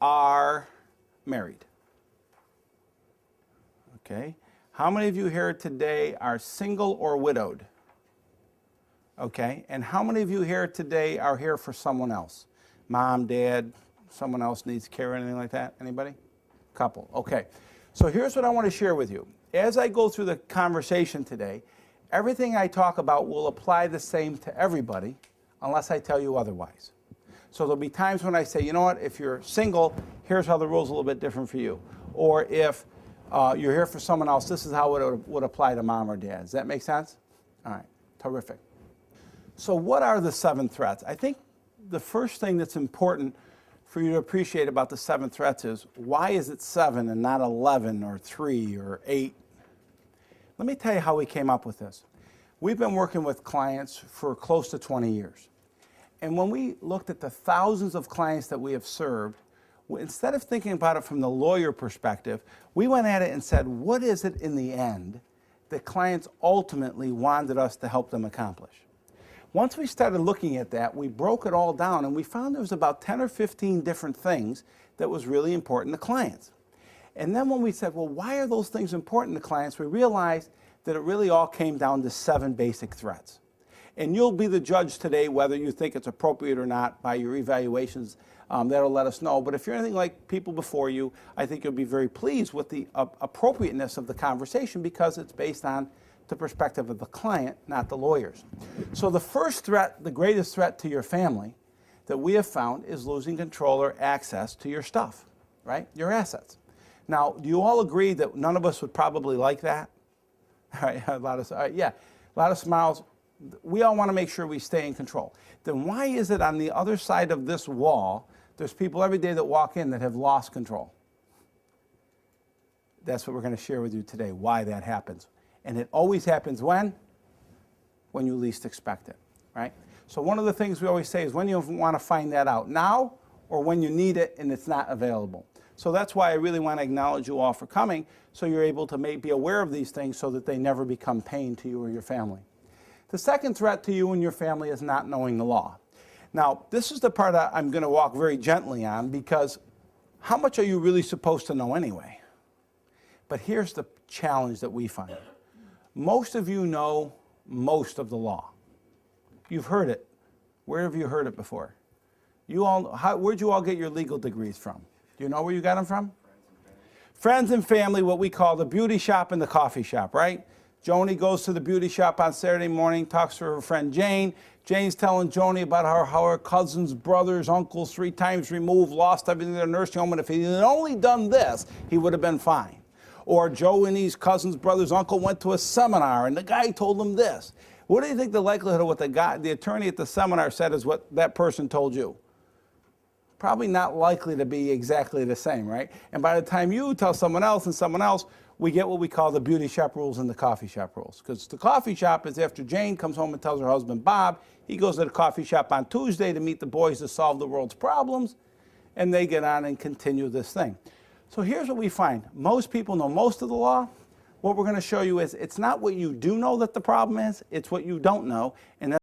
are married? Okay. How many of you here today are single or widowed? Okay. And how many of you here today are here for someone else? Mom, dad, someone else needs care, anything like that? Anybody? Couple. Okay. So here's what I want to share with you. As I go through the conversation today, everything I talk about will apply the same to everybody unless I tell you otherwise. So there'll be times when I say, you know what, if you're single, here's how the rule's a little bit different for you. Or if you're here for someone else, this is how it would apply to mom or dad. Does that make sense? All right, terrific. So what are the 7 threats? I think the first thing that's important for you to appreciate about the 7 threats is, why is it 7 and not 11 or 3 or 8? Let me tell you how we came up with this. We've been working with clients for close to 20 years. And when we looked at the thousands of clients that we have served, instead of thinking about it from the lawyer perspective, we went at it and said, what is it in the end that clients ultimately wanted us to help them accomplish? Once we started looking at that, we broke it all down and we found there was about 10 or 15 different things that was really important to clients. And then when we said, well, why are those things important to clients, we realized that it really all came down to 7 basic threats. And you'll be the judge today whether you think it's appropriate or not by your evaluations. That'll let us know. But if you're anything like people before you, I think you'll be very pleased with the appropriateness of the conversation because it's based on the perspective of the client, not the lawyers. So the first threat, the greatest threat to your family that we have found is losing control or access to your stuff, right? Your assets. Now, do you all agree that none of us would probably like that? All right, a lot of smiles. We all want to make sure we stay in control. Then why is it on the other side of this wall, there's people every day that walk in that have lost control? That's what we're going to share with you today, why that happens. And it always happens when? When you least expect it, right? So one of the things we always say is when you want to find that out, now or when you need it and it's not available. So that's why I really want to acknowledge you all for coming, so you're able to be aware of these things so that they never become pain to you or your family. The second threat to you and your family is not knowing the law. Now, this is the part I'm going to walk very gently on because how much are you really supposed to know anyway? But here's the challenge that we find. Most of you know most of the law. You've heard it. Where have you heard it before? Where'd you all get your legal degrees from? Do you know where you got them from? Friends and family, what we call the beauty shop and the coffee shop, right? Joni goes to the beauty shop on Saturday morning, talks to her friend Jane. Jane's telling Joni about how her cousins, brothers, uncles, 3 times removed, lost everything in their nursing home, and if he had only done this, he would have been fine. Or Joe and his cousins, brothers, uncle went to a seminar, and the guy told them this. What do you think the likelihood of what the attorney at the seminar said is what that person told you? Probably not likely to be exactly the same, right? And by the time you tell someone else and someone else, we get what we call the beauty shop rules and the coffee shop rules. Because the coffee shop is after Jane comes home and tells her husband, Bob, he goes to the coffee shop on Tuesday to meet the boys to solve the world's problems, and they get on and continue this thing. So here's what we find. Most people know most of the law. What we're going to show you is it's not what you do know that the problem is, it's what you don't know. And